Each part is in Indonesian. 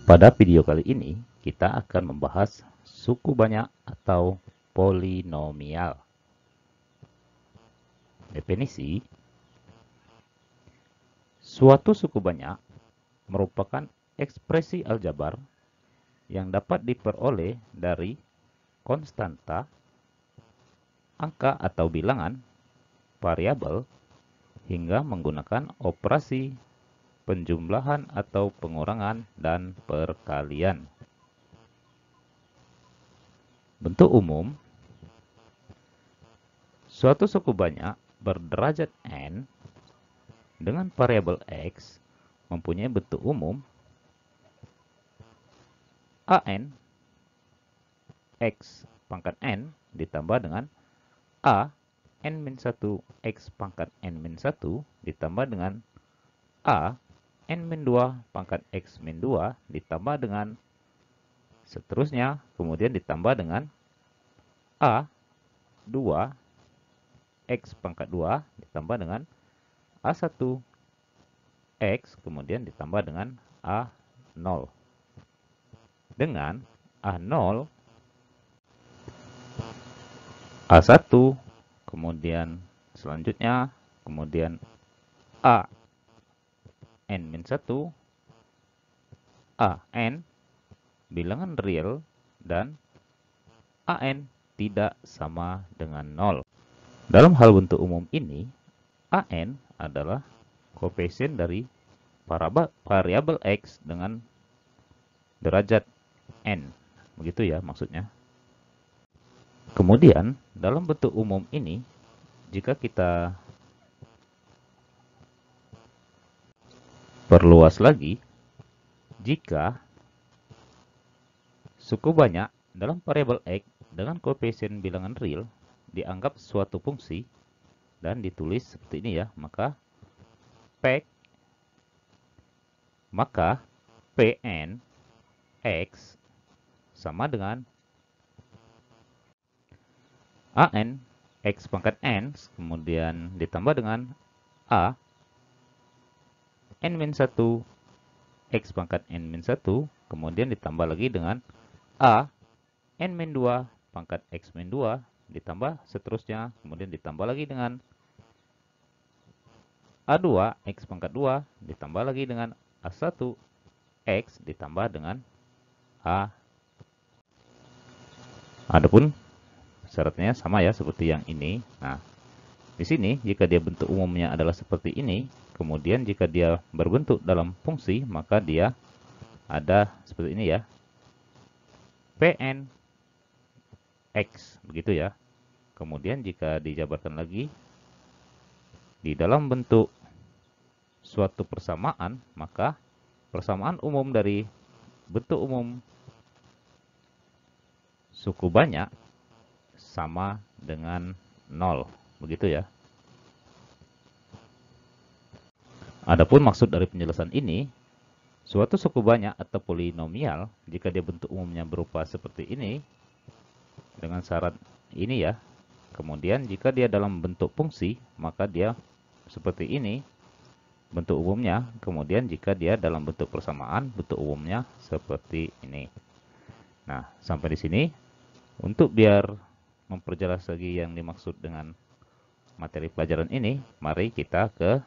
Pada video kali ini, kita akan membahas suku banyak atau polinomial. Definisi, suatu suku banyak merupakan ekspresi aljabar yang dapat diperoleh dari konstanta, angka atau bilangan, variabel, hingga menggunakan operasi penjumlahan atau pengurangan dan perkalian. Bentuk umum, suatu suku banyak berderajat n dengan variabel x mempunyai bentuk umum an x pangkat n ditambah dengan a n-1 x pangkat n-1 ditambah dengan a n-2 pangkat x-2 ditambah dengan seterusnya, kemudian ditambah dengan a 2 x pangkat 2 ditambah dengan a1 x kemudian ditambah dengan a0 dengan a0 a1 kemudian selanjutnya kemudian a n-1 an bilangan real dan an tidak sama dengan 0. Dalam hal bentuk umum ini, an adalah koefisien dari variabel x dengan derajat n. Begitu ya maksudnya. Kemudian, dalam bentuk umum ini, jika kita perluas lagi, jika suku banyak dalam variabel x dengan koefisien bilangan real dianggap suatu fungsi dan ditulis seperti ini ya, maka Pn x sama dengan an x pangkat n kemudian ditambah dengan a n-1 x pangkat n-1 kemudian ditambah lagi dengan a n-2 pangkat x-2 ditambah seterusnya kemudian ditambah lagi dengan a2 x pangkat 2 ditambah lagi dengan a1 x ditambah dengan a. Adapun syaratnya sama ya seperti yang ini. Nah, di sini jika dia bentuk umumnya adalah seperti ini, kemudian jika dia berbentuk dalam fungsi, maka dia ada seperti ini ya. Pn x begitu ya. Kemudian jika dijabarkan lagi di dalam bentuk suatu persamaan, maka persamaan umum dari bentuk umum suku banyak sama dengan 0. Begitu ya. Adapun maksud dari penjelasan ini, suatu suku banyak atau polinomial, jika dia bentuk umumnya berupa seperti ini, dengan syarat ini ya, kemudian jika dia dalam bentuk fungsi, maka dia seperti ini, bentuk umumnya, kemudian jika dia dalam bentuk persamaan, bentuk umumnya seperti ini. Nah, sampai di sini, untuk biar memperjelas lagi yang dimaksud dengan materi pelajaran ini, mari kita ke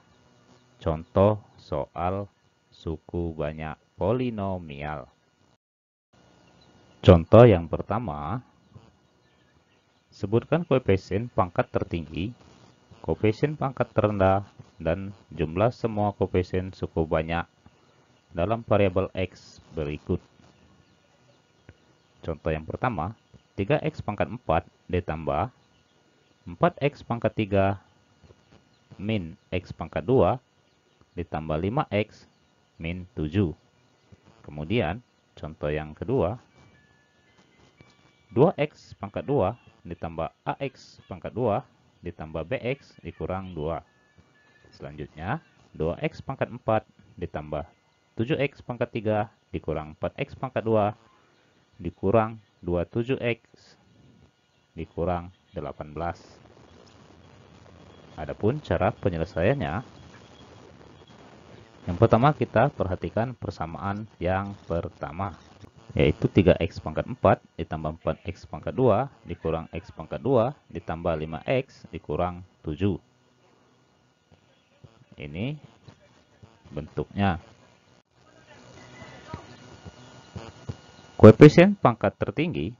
contoh soal suku banyak polinomial. Contoh yang pertama, sebutkan koefisien pangkat tertinggi, koefisien pangkat terendah, dan jumlah semua koefisien suku banyak dalam variabel x berikut. Contoh yang pertama, 3x pangkat 4 ditambah 4x pangkat 3 min x pangkat 2 ditambah 5x min 7. Kemudian, contoh yang kedua, 2x pangkat 2 ditambah ax pangkat 2 ditambah bx dikurang 2. Selanjutnya, 2x pangkat 4 ditambah 7x pangkat 3 dikurang 4x pangkat 2 dikurang 27x dikurang 18. Adapun cara penyelesaiannya, Yang pertama kita perhatikan persamaan yang pertama, yaitu 3x pangkat 4 ditambah 4x pangkat 2 dikurang x pangkat 2 ditambah 5x dikurang 7. Ini bentuknya. Koefisien pangkat tertinggi.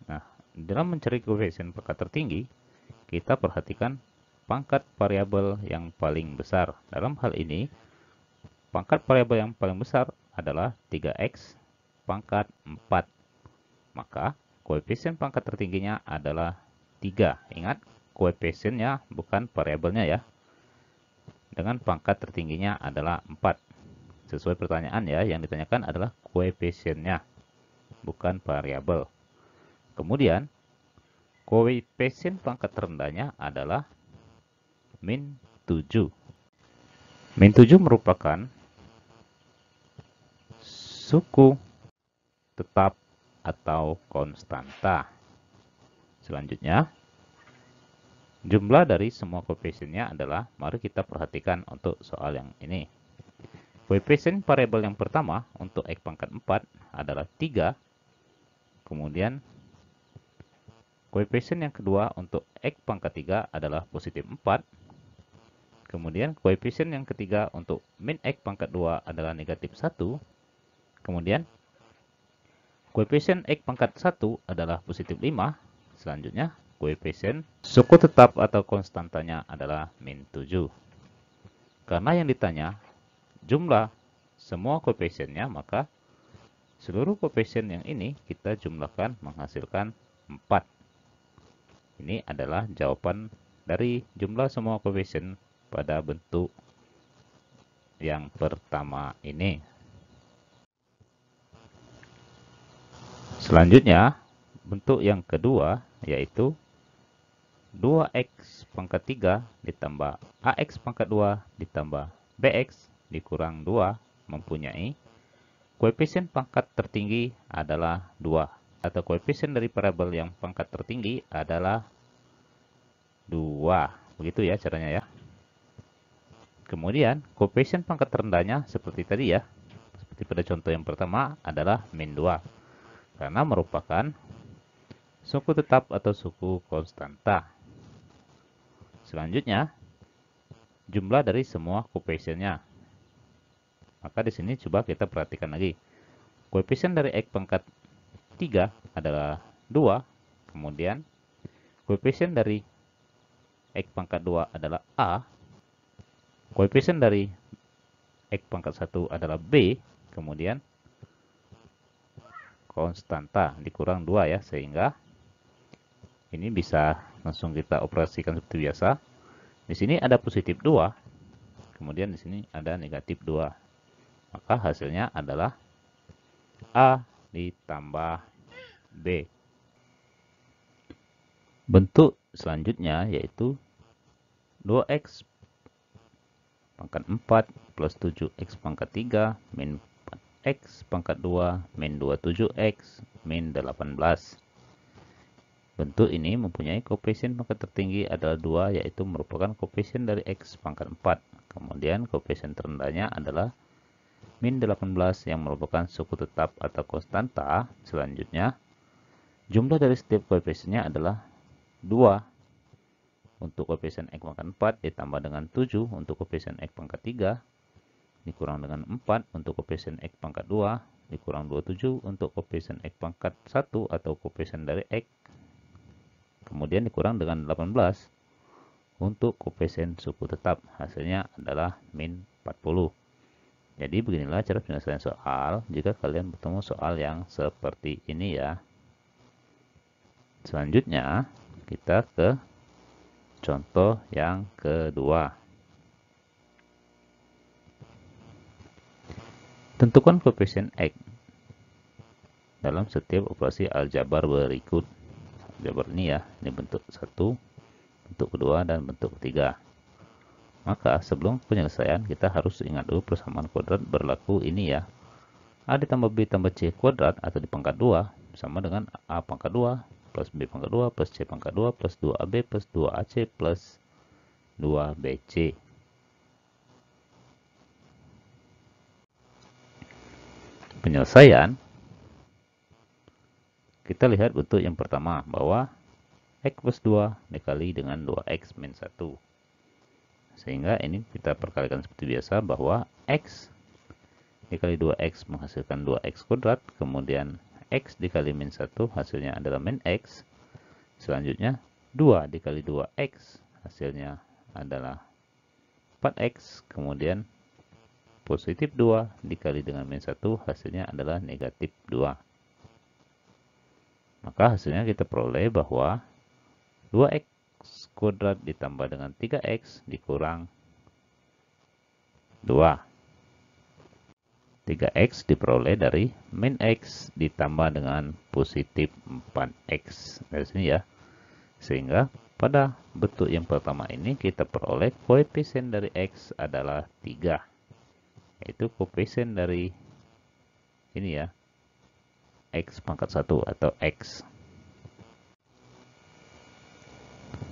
Nah, dalam mencari koefisien pangkat tertinggi, kita perhatikan pangkat variabel yang paling besar. Dalam hal ini, pangkat variabel yang paling besar adalah 3x pangkat 4. Maka, koefisien pangkat tertingginya adalah 3. Ingat, koefisiennya bukan variabelnya ya. Dengan pangkat tertingginya adalah 4. Sesuai pertanyaan ya, yang ditanyakan adalah koefisiennya, bukan variabel. Kemudian, koefisien pangkat terendahnya adalah min 7. Min 7 merupakan suku tetap atau konstanta. Selanjutnya, jumlah dari semua koefisiennya adalah, mari kita perhatikan untuk soal yang ini. Koefisien variabel yang pertama untuk x pangkat 4 adalah 3. Kemudian, koefisien yang kedua untuk x pangkat 3 adalah positif 4. Kemudian, koefisien yang ketiga untuk min x pangkat 2 adalah negatif 1. Kemudian, koefisien x pangkat 1 adalah positif 5. Selanjutnya, koefisien suku tetap atau konstantanya adalah min 7. Karena yang ditanya jumlah semua koefisiennya, maka seluruh koefisien yang ini kita jumlahkan menghasilkan 4. Ini adalah jawaban dari jumlah semua koefisien pada bentuk yang pertama ini. Selanjutnya, bentuk yang kedua yaitu 2x pangkat 3 ditambah ax pangkat 2 ditambah bx dikurang 2 mempunyai koefisien pangkat tertinggi adalah 2. Atau koefisien dari variabel yang pangkat tertinggi adalah 2. Begitu ya caranya ya. Kemudian, koefisien pangkat terendahnya seperti tadi ya. Seperti pada contoh yang pertama adalah min 2. Karena merupakan suku tetap atau suku konstanta. Selanjutnya, jumlah dari semua koefisiennya. Maka di sini coba kita perhatikan lagi. Koefisien dari x pangkat 3 adalah 2. Kemudian, koefisien dari x pangkat 2 adalah a. Koefisien dari x pangkat 1 adalah b. Kemudian, konstanta dikurang 2 ya, sehingga ini bisa langsung kita operasikan seperti biasa. Di sini ada positif 2, kemudian di sini ada negatif 2. Maka hasilnya adalah A ditambah B. Bentuk selanjutnya yaitu 2x pangkat 4 plus 7x pangkat 3 min 4x pangkat 2 min 27x min 18. Bentuk ini mempunyai koefisien pangkat tertinggi adalah 2, yaitu merupakan koefisien dari x pangkat 4. Kemudian koefisien terendahnya adalah min 18 yang merupakan suku tetap atau konstanta. Selanjutnya, jumlah dari setiap koefisiennya adalah 2 untuk koefisien x pangkat 4 ditambah dengan 7 untuk koefisien x pangkat 3 dikurang dengan 4 untuk koefisien x pangkat 2 dikurang 27 untuk koefisien x pangkat 1 atau koefisien dari x, kemudian dikurang dengan 18 untuk koefisien suku tetap. Hasilnya adalah min 40. Jadi beginilah cara penyelesaian soal jika kalian bertemu soal yang seperti ini ya. Selanjutnya kita ke contoh yang kedua. Tentukan koefisien x dalam setiap operasi aljabar berikut. Aljabar ini ya, ini bentuk 1, bentuk kedua, dan bentuk ketiga. Maka sebelum penyelesaian kita harus ingat dulu persamaan kuadrat berlaku ini ya. A ditambah B tambah C kuadrat atau di pangkat 2 sama dengan A pangkat 2 plus B pangkat 2 plus C pangkat 2 plus 2AB plus 2AC plus 2BC. penyelesaian, kita lihat bentuk yang pertama bahwa X plus 2 dikali dengan 2X min 1. Sehingga ini kita perkalikan seperti biasa bahwa X dikali 2X menghasilkan 2X kuadrat, kemudian X dikali min 1 hasilnya adalah min X. Selanjutnya 2 dikali 2X hasilnya adalah 4X, kemudian positif 2 dikali dengan min 1 hasilnya adalah negatif 2. Maka hasilnya kita peroleh bahwa 2X kuadrat ditambah dengan 3X dikurang 2. 3X diperoleh dari min X ditambah dengan positif 4X. Dari sini ya. Sehingga pada bentuk yang pertama ini kita peroleh koefisien dari X adalah 3. Yaitu koefisien dari ini ya, X pangkat 1 atau X.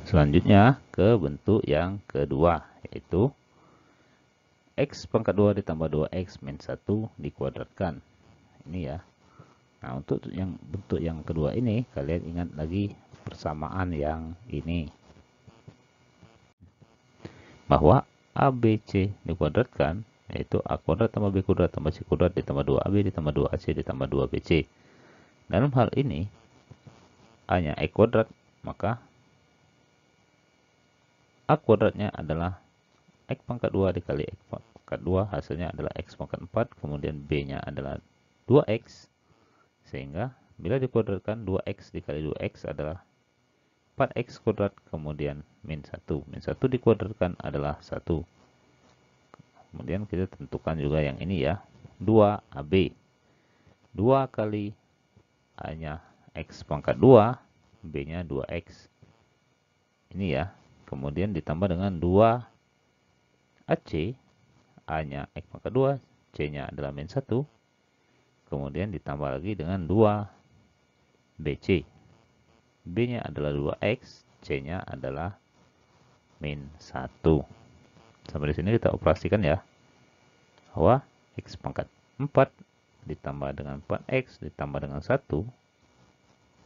Selanjutnya ke bentuk yang kedua, yaitu X pangkat 2 ditambah 2X min 1 dikuadratkan. Ini ya. Nah, untuk yang bentuk yang kedua ini, kalian ingat lagi persamaan yang ini. Bahwa ABC dikuadratkan, yaitu A kuadrat tambah B kuadrat tambah C kuadrat ditambah 2AB ditambah 2AC ditambah 2BC. Dalam hal ini, A-nya X kuadrat, maka A kuadratnya adalah X pangkat 2 dikali X pangkat 2, hasilnya adalah X pangkat 4, kemudian B-nya adalah 2X. Sehingga bila dikuadratkan 2X dikali 2X adalah 4X kuadrat, kemudian min 1. Min 1 dikuadratkan adalah 1. Kemudian kita tentukan juga yang ini ya, 2AB. 2 kali A-nya X pangkat 2, B-nya 2X. Ini ya. Kemudian ditambah dengan 2AC, A-nya X pangkat 2, C-nya adalah min 1. Kemudian ditambah lagi dengan 2BC. B-nya adalah 2X, C-nya adalah min 1. Sampai di sini kita operasikan ya. Bahwa X pangkat 4 ditambah dengan 4X ditambah dengan 1.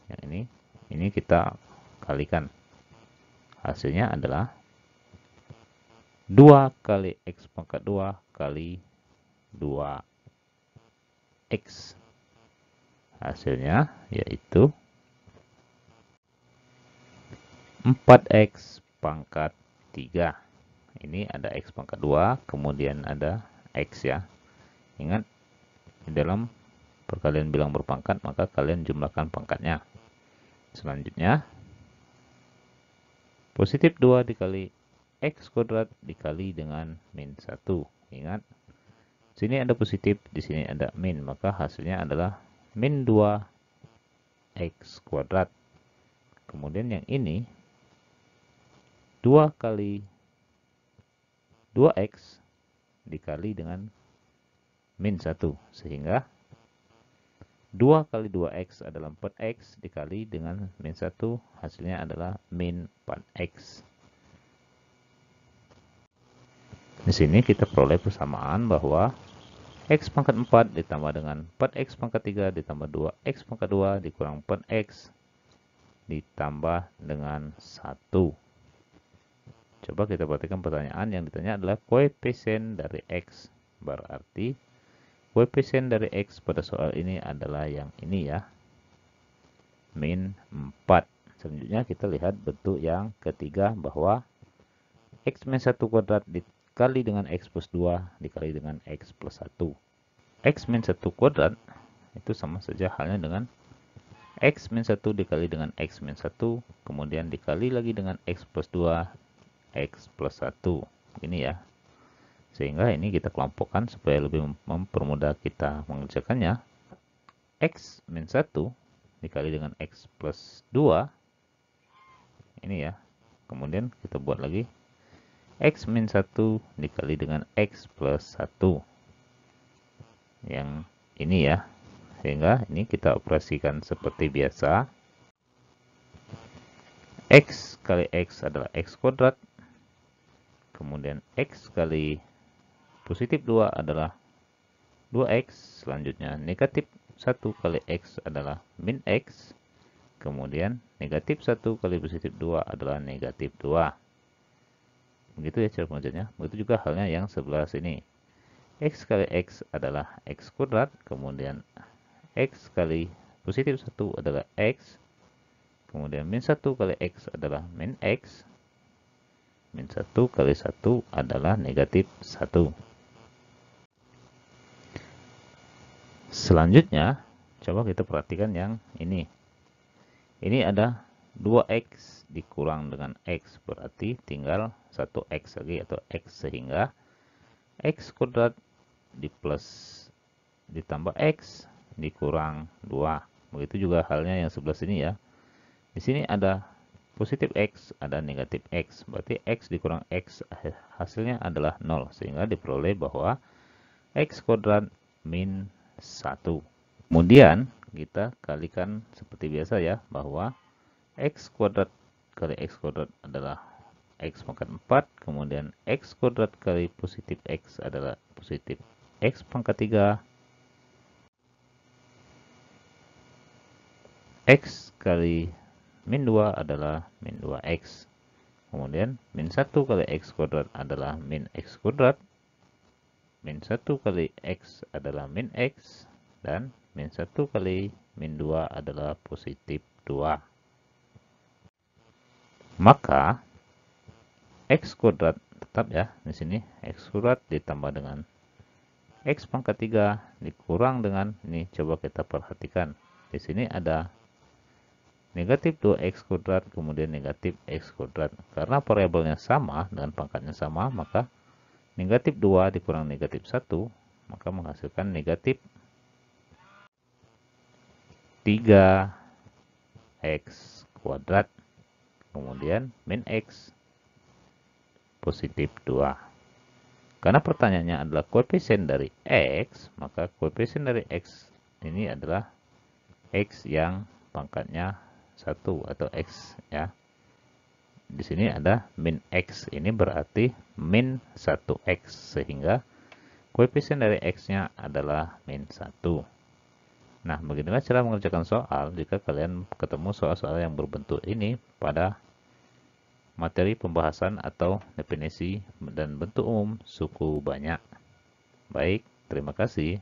Yang ini kita kalikan. Hasilnya adalah 2 kali X pangkat 2 kali 2X. Hasilnya yaitu 4X pangkat 3. Ini ada X pangkat 2, kemudian ada X ya. Ingat, di dalam perkalian bilang berpangkat, maka kalian jumlahkan pangkatnya. Selanjutnya, positif 2 dikali X kuadrat dikali dengan min 1. Ingat, sini ada positif, di sini ada min, maka hasilnya adalah min 2X kuadrat. Kemudian yang ini 2 kali 2X dikali dengan min 1. Sehingga 2 kali 2X adalah 4X dikali dengan min 1. Hasilnya adalah min 4X. Di sini kita peroleh persamaan bahwa X pangkat 4 ditambah dengan 4X pangkat 3 ditambah 2X pangkat 2 dikurang 4X ditambah dengan 1. Coba kita perhatikan pertanyaan yang ditanya adalah koefisien dari X. Berarti koefisien dari X pada soal ini adalah yang ini ya, min 4. Selanjutnya kita lihat bentuk yang ketiga bahwa X min 1 kuadrat dikali dengan X plus 2 dikali dengan X plus 1. X min 1 kuadrat itu sama saja halnya dengan X min 1 dikali dengan X min 1, kemudian dikali lagi dengan X plus 2, X plus 1. Ini ya. Sehingga ini kita kelompokkan supaya lebih mempermudah kita mengerjakannya. X min 1 dikali dengan X plus 2. Ini ya. Kemudian kita buat lagi. X min 1 dikali dengan X plus 1. Yang ini ya. Sehingga ini kita operasikan seperti biasa. X kali X adalah X kuadrat. Kemudian X kali positif 2 adalah 2x. Selanjutnya negatif 1 kali x adalah min x. Kemudian negatif 1 kali positif 2 adalah negatif 2. Begitu ya cara pengerjaannya. Begitu juga halnya yang sebelah sini. X kali x adalah x kuadrat. Kemudian x kali positif 1 adalah x. Kemudian min 1 kali x adalah min x. Min 1 kali 1 adalah negatif 1. Selanjutnya, coba kita perhatikan yang ini. Ini ada 2x dikurang dengan x, berarti tinggal 1x lagi atau x, sehingga x kuadrat di plus ditambah x dikurang 2. Begitu juga halnya yang sebelah sini ya. Di sini ada positif x, ada negatif x, berarti x dikurang x hasilnya adalah 0, sehingga diperoleh bahwa x kuadrat min 1. Kemudian kita kalikan seperti biasa ya, bahwa x kuadrat kali x kuadrat adalah x pangkat 4, kemudian x kuadrat kali positif x adalah positif x pangkat 3, x kali min 2 adalah min 2x, kemudian min 1 kali x kuadrat adalah min x kuadrat, min 1 kali x adalah min x, dan min 1 kali min 2 adalah positif 2. Maka x kuadrat tetap ya, di sini x kuadrat ditambah dengan x pangkat 3 dikurang dengan ini, coba kita perhatikan. Di sini ada negatif 2x kuadrat, kemudian negatif x kuadrat. Karena variabelnya sama dan pangkatnya sama, maka negatif 2 dikurang negatif 1, maka menghasilkan negatif 3x kuadrat, kemudian min x positif 2. Karena pertanyaannya adalah koefisien dari x, maka koefisien dari x ini adalah x yang pangkatnya 1 atau x ya. Di sini ada min x, ini berarti min 1x, sehingga koefisien dari x-nya adalah min 1. Nah, beginilah cara mengerjakan soal jika kalian ketemu soal-soal yang berbentuk ini pada materi pembahasan atau definisi dan bentuk umum suku banyak. Baik, terima kasih.